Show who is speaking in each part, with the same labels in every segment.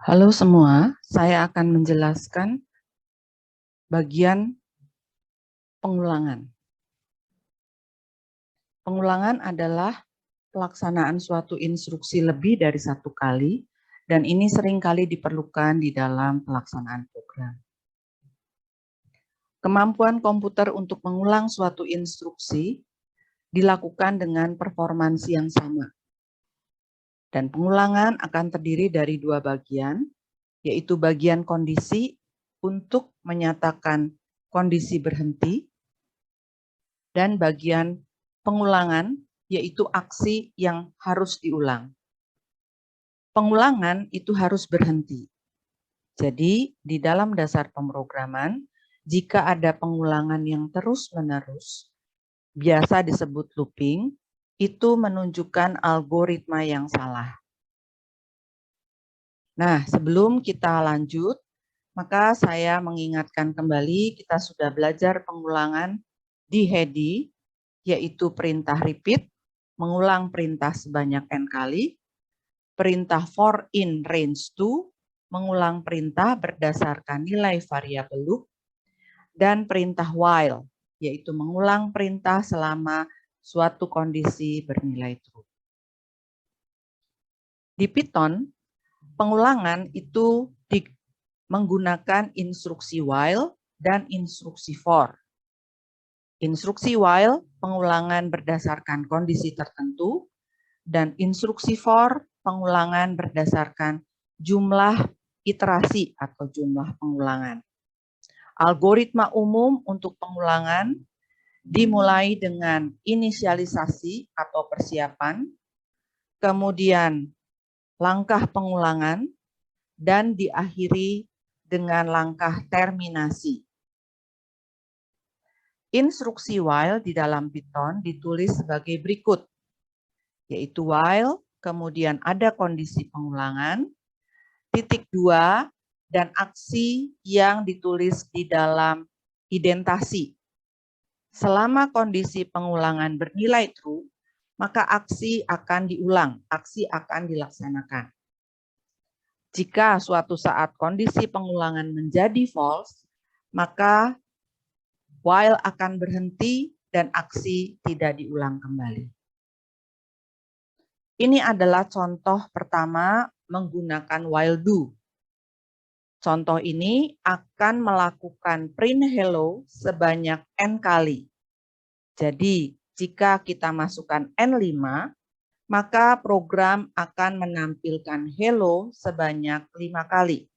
Speaker 1: Halo semua, saya akan menjelaskan bagian pengulangan. Pengulangan adalah pelaksanaan suatu instruksi lebih dari satu kali, dan ini seringkali diperlukan di dalam pelaksanaan program. Kemampuan komputer untuk mengulang suatu instruksi dilakukan dengan performansi yang sama. Dan pengulangan akan terdiri dari dua bagian, yaitu bagian kondisi untuk menyatakan kondisi berhenti, dan bagian pengulangan, yaitu aksi yang harus diulang. Pengulangan itu harus berhenti. Jadi, di dalam dasar pemrograman, jika ada pengulangan yang terus-menerus, biasa disebut looping, itu menunjukkan algoritma yang salah. Nah, sebelum kita lanjut, maka saya mengingatkan kembali kita sudah belajar pengulangan di HEDI, yaitu perintah repeat, mengulang perintah sebanyak n kali, perintah for in range to, mengulang perintah berdasarkan nilai variabel loop, dan perintah while, yaitu mengulang perintah selama suatu kondisi bernilai true. Di Python, pengulangan itu menggunakan instruksi while dan instruksi for. Instruksi while, pengulangan berdasarkan kondisi tertentu, dan instruksi for, pengulangan berdasarkan jumlah iterasi atau jumlah pengulangan. Algoritma umum untuk pengulangan dimulai dengan inisialisasi atau persiapan, kemudian langkah pengulangan, dan diakhiri dengan langkah terminasi. Instruksi while di dalam Python ditulis sebagai berikut, yaitu while, kemudian ada kondisi pengulangan, titik 2, dan aksi yang ditulis di dalam indentasi. Selama kondisi pengulangan bernilai true, maka aksi akan diulang, aksi akan dilaksanakan. Jika suatu saat kondisi pengulangan menjadi false, maka while akan berhenti dan aksi tidak diulang kembali. Ini adalah contoh pertama menggunakan while do. Contoh ini akan melakukan print hello sebanyak n kali. Jadi, jika kita masukkan N5, maka program akan menampilkan hello sebanyak 5 kali.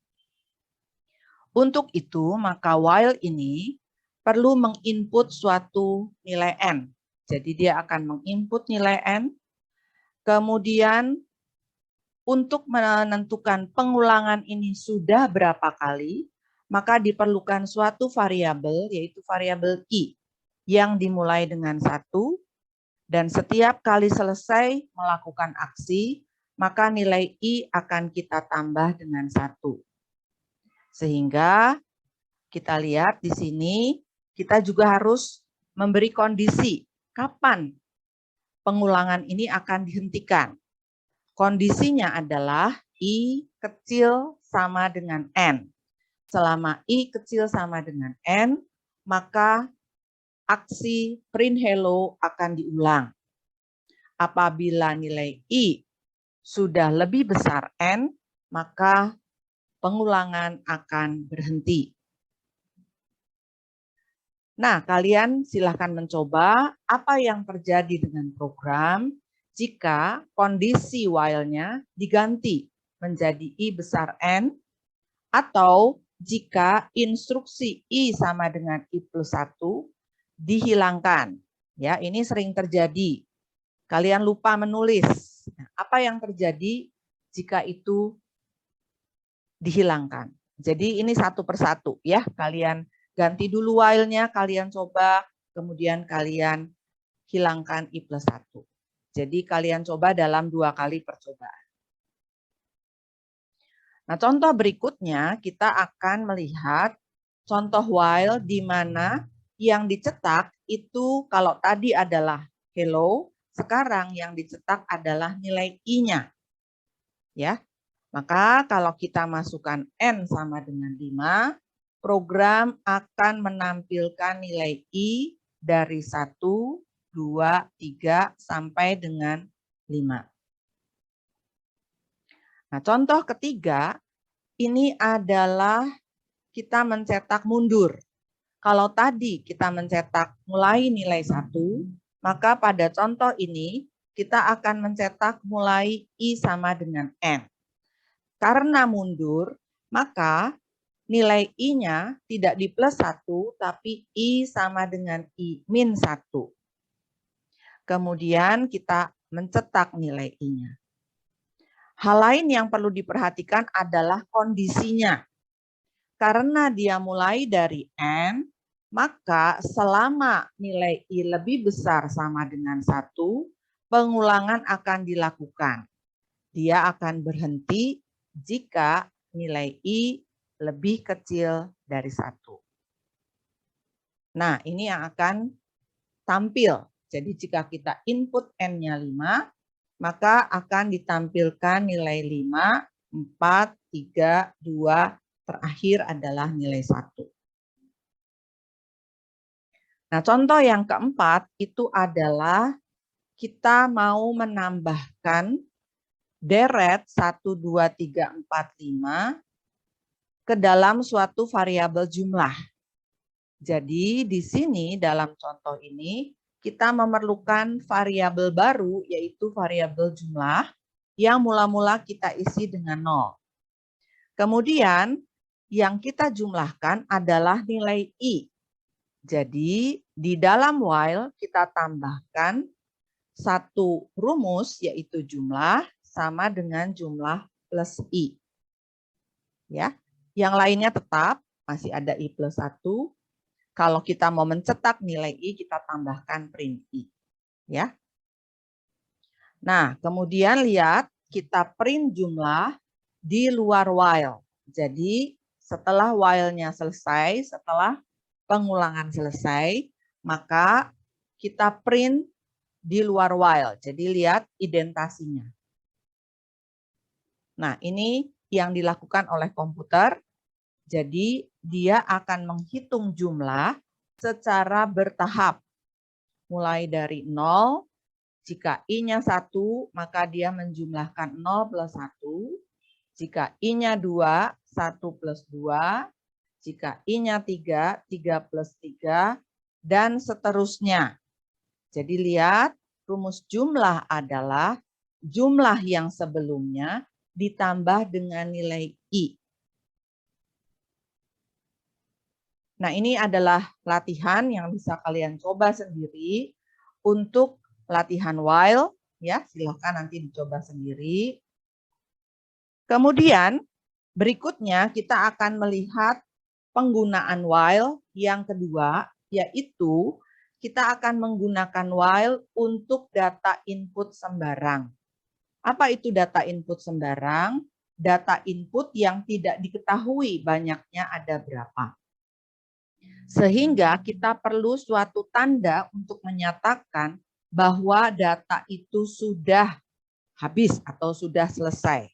Speaker 1: Untuk itu, maka while ini perlu menginput suatu nilai N. Jadi dia akan menginput nilai N, kemudian untuk menentukan pengulangan ini sudah berapa kali, maka diperlukan suatu variabel, yaitu variabel I, yang dimulai dengan 1, dan setiap kali selesai melakukan aksi, maka nilai I akan kita tambah dengan 1. Sehingga kita lihat di sini, kita juga harus memberi kondisi kapan pengulangan ini akan dihentikan. Kondisinya adalah I kecil sama dengan N. Selama I kecil sama dengan N, maka aksi print hello akan diulang. Apabila nilai I sudah lebih besar N, maka pengulangan akan berhenti. Nah, kalian silahkan mencoba apa yang terjadi dengan program jika kondisi while-nya diganti menjadi I besar N, atau jika instruksi I sama dengan I plus 1 dihilangkan. Ya, ini sering terjadi. Kalian lupa menulis. Nah, apa yang terjadi jika itu dihilangkan? Jadi ini satu persatu ya, kalian ganti dulu while-nya, kalian coba, kemudian kalian hilangkan I plus 1. Jadi kalian coba dalam 2 kali percobaan. Nah, contoh berikutnya kita akan melihat contoh while di mana yang dicetak itu kalau tadi adalah hello, sekarang yang dicetak adalah nilai I-nya. Ya. Maka kalau kita masukkan N sama dengan 5, program akan menampilkan nilai I dari 1, 2, 3, sampai dengan 5. Nah, contoh ketiga, ini adalah kita mencetak mundur. Kalau tadi kita mencetak mulai nilai 1, maka pada contoh ini kita akan mencetak mulai I sama dengan N. Karena mundur, maka nilai I-nya tidak di plus 1, tapi I sama dengan I min 1. Kemudian kita mencetak nilai I-nya. Hal lain yang perlu diperhatikan adalah kondisinya. Karena dia mulai dari N, maka selama nilai I lebih besar sama dengan 1, pengulangan akan dilakukan. Dia akan berhenti jika nilai I lebih kecil dari 1. Nah, ini yang akan tampil. Jadi jika kita input N-nya 5, maka akan ditampilkan nilai 5, 4, 3, 2, terakhir adalah nilai 1. Nah, contoh yang keempat itu adalah kita mau menambahkan deret 1, 2, 3, 4, 5 ke dalam suatu variabel jumlah. Jadi di sini dalam contoh ini kita memerlukan variabel baru, yaitu variabel jumlah yang mula-mula kita isi dengan 0. Kemudian yang kita jumlahkan adalah nilai I. Jadi di dalam while kita tambahkan satu rumus, yaitu jumlah sama dengan jumlah plus I. Ya, yang lainnya tetap masih ada I plus 1. Kalau kita mau mencetak nilai I, kita tambahkan print I. Ya. Nah, kemudian lihat kita print jumlah di luar while. Jadi setelah while-nya selesai, setelah pengulangan selesai, maka kita print di luar while. Jadi lihat indentasinya. Nah, ini yang dilakukan oleh komputer. Jadi dia akan menghitung jumlah secara bertahap. Mulai dari 0, jika I-nya 1, maka dia menjumlahkan 0 plus 1. Jika I-nya 2, 1 plus 2. Jika I-nya 3, 3 plus 3. Dan seterusnya. Jadi lihat, rumus jumlah adalah jumlah yang sebelumnya ditambah dengan nilai I. Nah, ini adalah latihan yang bisa kalian coba sendiri untuk latihan while, ya, silahkan nanti dicoba sendiri. Kemudian berikutnya kita akan melihat penggunaan while yang kedua, yaitu kita akan menggunakan while untuk data input sembarang. Apa itu data input sembarang? Data input yang tidak diketahui banyaknya ada berapa. Sehingga kita perlu suatu tanda untuk menyatakan bahwa data itu sudah habis atau sudah selesai.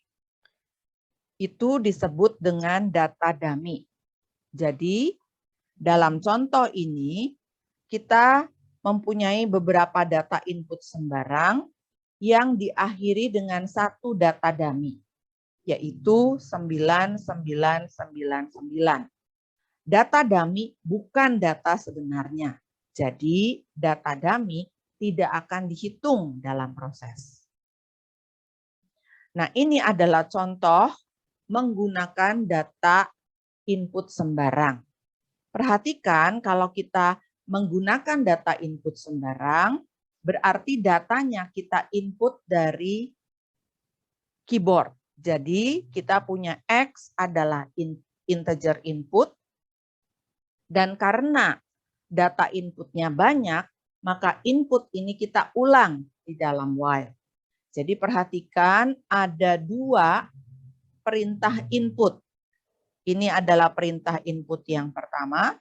Speaker 1: Itu disebut dengan data dummy. Jadi dalam contoh ini kita mempunyai beberapa data input sembarang yang diakhiri dengan satu data dummy, yaitu 9999. Data dummy bukan data sebenarnya. Jadi data dummy tidak akan dihitung dalam proses. Nah, ini adalah contoh menggunakan data input sembarang. Perhatikan kalau kita menggunakan data input sembarang, berarti datanya kita input dari keyboard. Jadi kita punya X adalah integer input, dan karena data inputnya banyak, maka input ini kita ulang di dalam while. Jadi perhatikan ada dua perintah input. Ini adalah perintah input yang pertama,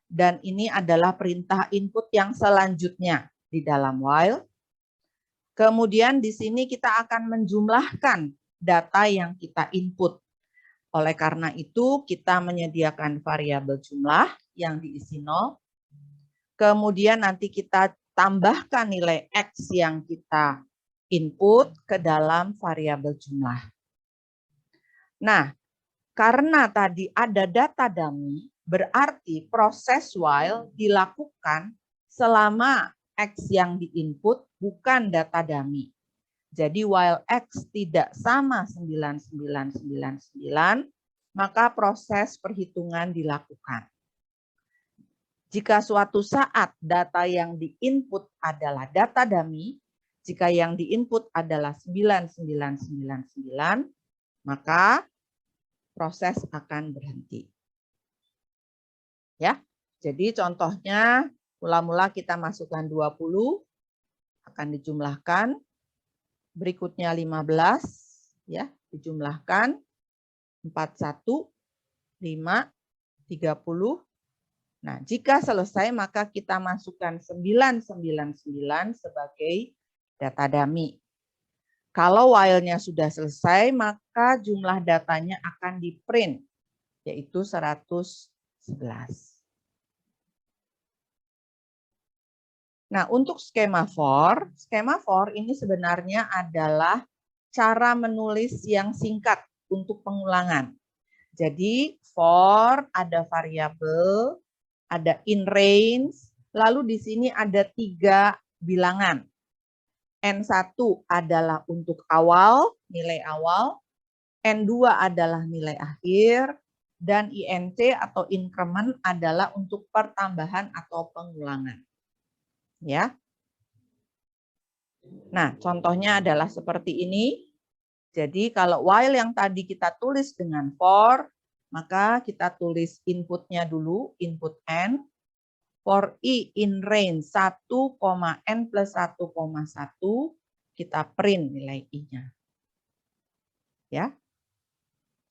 Speaker 1: dan ini adalah perintah input yang selanjutnya di dalam while. Kemudian di sini kita akan menjumlahkan data yang kita input. Oleh karena itu, kita menyediakan variabel jumlah yang diisi 0. Kemudian nanti kita tambahkan nilai X yang kita input ke dalam variabel jumlah. Nah, karena tadi ada data dummy, berarti proses while dilakukan selama X yang diinput bukan data dummy. Jadi while X tidak sama 9999, maka proses perhitungan dilakukan. Jika suatu saat data yang diinput adalah data dummy, jika yang diinput adalah 9999, maka proses akan berhenti. Ya. Jadi contohnya mula-mula kita masukkan 20 akan dijumlahkan, berikutnya 15 ya, dijumlahkan 41 5 30. Nah, jika selesai maka kita masukkan 999 sebagai data dummy. Kalau while-nya sudah selesai, maka jumlah datanya akan di-print, yaitu 111. Nah, untuk skema for ini sebenarnya adalah cara menulis yang singkat untuk pengulangan. Jadi, for ada variabel, ada in range, lalu di sini ada 3 bilangan. N1 adalah untuk awal, nilai awal, N2 adalah nilai akhir, dan INC atau increment adalah untuk pertambahan atau pengulangan. Ya. Nah, contohnya adalah seperti ini. Jadi kalau while yang tadi kita tulis dengan for, maka kita tulis inputnya dulu, input N. For I in range 1, N plus 1,1, kita print nilai I-nya. Ya.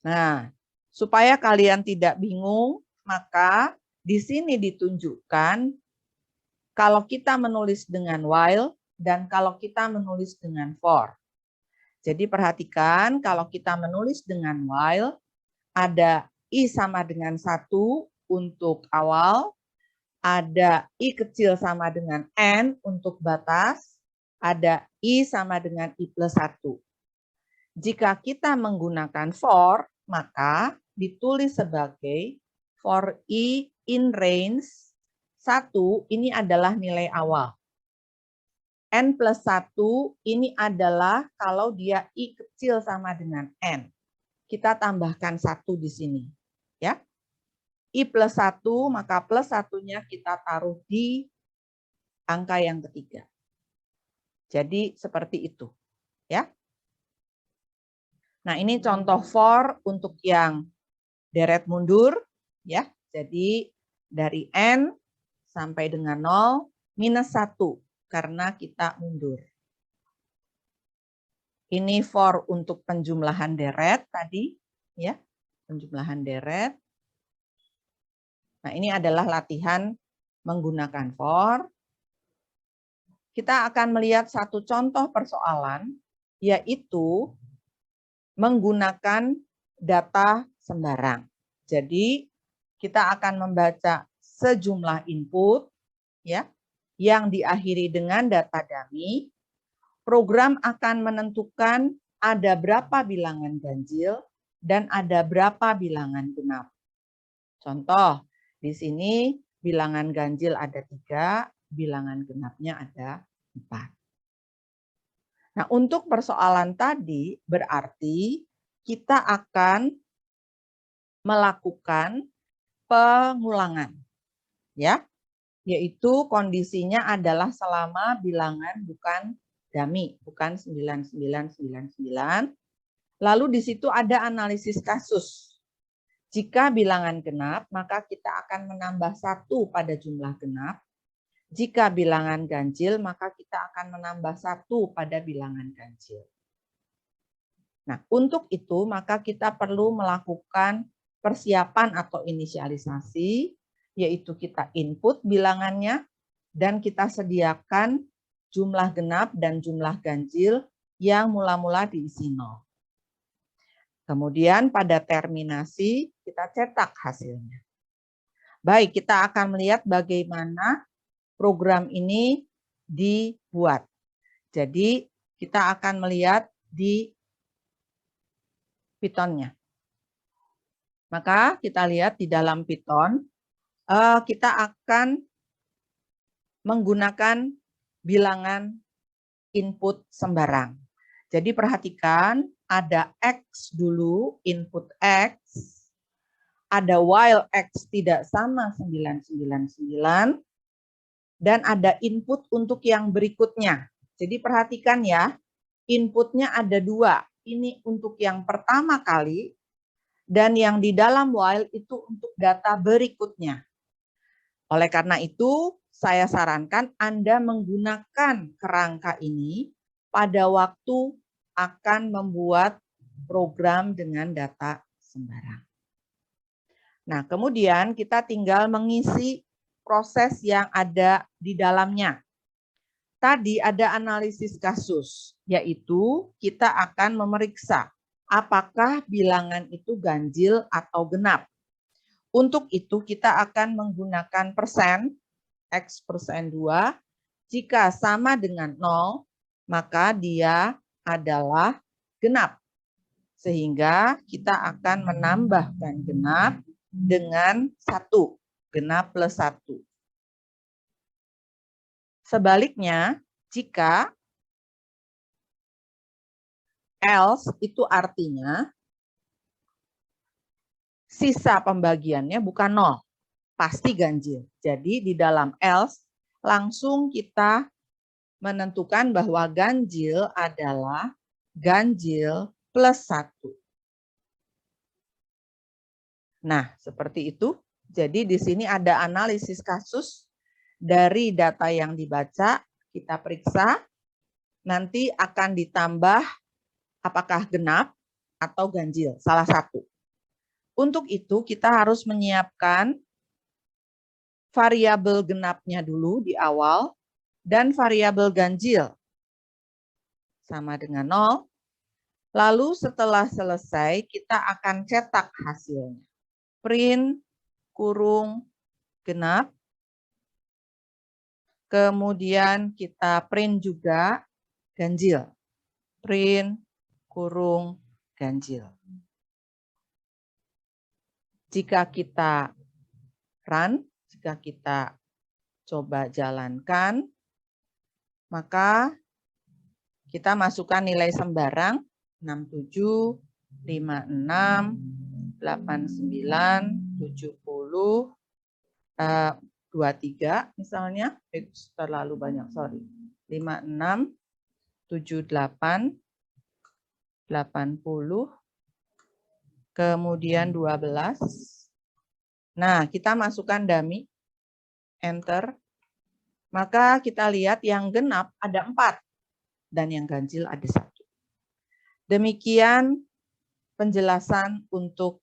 Speaker 1: Nah, supaya kalian tidak bingung, maka di sini ditunjukkan kalau kita menulis dengan while dan kalau kita menulis dengan for. Jadi perhatikan kalau kita menulis dengan while, ada I sama dengan 1 untuk awal, ada I kecil sama dengan N untuk batas, ada I sama dengan I plus 1. Jika kita menggunakan for, maka ditulis sebagai for I in range 1, ini adalah nilai awal. N plus 1 ini adalah kalau dia I kecil sama dengan N. Kita tambahkan 1 di sini. Ya. I plus 1, maka plus 1-nya kita taruh di angka yang ketiga. Jadi seperti itu. Ya. Nah, ini contoh for untuk yang deret mundur. Ya. Jadi dari N sampai dengan 0 minus 1 karena kita mundur. Ini for untuk penjumlahan deret tadi. Ya, penjumlahan deret. Nah, ini adalah latihan menggunakan for. Kita akan melihat satu contoh persoalan, yaitu menggunakan data sembarang. Jadi, kita akan membaca sejumlah input ya, yang diakhiri dengan data dummy. Program akan menentukan ada berapa bilangan ganjil dan ada berapa bilangan genap. Contoh, di sini bilangan ganjil ada 3, bilangan genapnya ada 4. Nah, untuk persoalan tadi berarti kita akan melakukan pengulangan. Ya, yaitu kondisinya adalah selama bilangan bukan dummy, bukan 9999. Lalu di situ ada analisis kasus. Jika bilangan genap, maka kita akan menambah 1 pada jumlah genap. Jika bilangan ganjil, maka kita akan menambah 1 pada bilangan ganjil. Nah, untuk itu maka kita perlu melakukan persiapan atau inisialisasi, yaitu kita input bilangannya, dan kita sediakan jumlah genap dan jumlah ganjil yang mula-mula diisi 0. Kemudian pada terminasi kita cetak hasilnya. Baik, kita akan melihat bagaimana program ini dibuat. Jadi kita akan melihat di Python-nya. Maka kita lihat di dalam Python, kita akan menggunakan bilangan input sembarang. Jadi perhatikan ada X dulu, input X, ada while X tidak sama 999, dan ada input untuk yang berikutnya. Jadi perhatikan ya, inputnya ada dua. Ini untuk yang pertama kali, dan yang di dalam while itu untuk data berikutnya. Oleh karena itu, saya sarankan Anda menggunakan kerangka ini pada waktu akan membuat program dengan data sembarang. Nah, kemudian kita tinggal mengisi proses yang ada di dalamnya. Tadi ada analisis kasus, yaitu kita akan memeriksa apakah bilangan itu ganjil atau genap. Untuk itu kita akan menggunakan persen, X persen 2. Jika sama dengan 0, maka dia adalah genap. Sehingga kita akan menambahkan genap dengan 1, genap plus 1. Sebaliknya, jika else itu artinya sisa pembagiannya bukan 0, pasti ganjil. Jadi di dalam else langsung kita menentukan bahwa ganjil adalah ganjil plus 1. Nah, seperti itu. Jadi di sini ada analisis kasus dari data yang dibaca, kita periksa, nanti akan ditambah apakah genap atau ganjil, salah satu. Untuk itu kita harus menyiapkan variabel genapnya dulu di awal dan variabel ganjil sama dengan 0. Lalu setelah selesai kita akan cetak hasilnya. Print kurung genap. Kemudian kita print juga ganjil. Print kurung ganjil. Jika kita run, jika kita coba jalankan, maka kita masukkan nilai sembarang 67, 56, 89, 70, 23 misalnya, terlalu banyak, sorry. 56, 78, 80, kemudian 12. Nah, kita masukkan dummy, enter. Maka kita lihat yang genap ada 4 dan yang ganjil ada 1. Demikian penjelasan untuk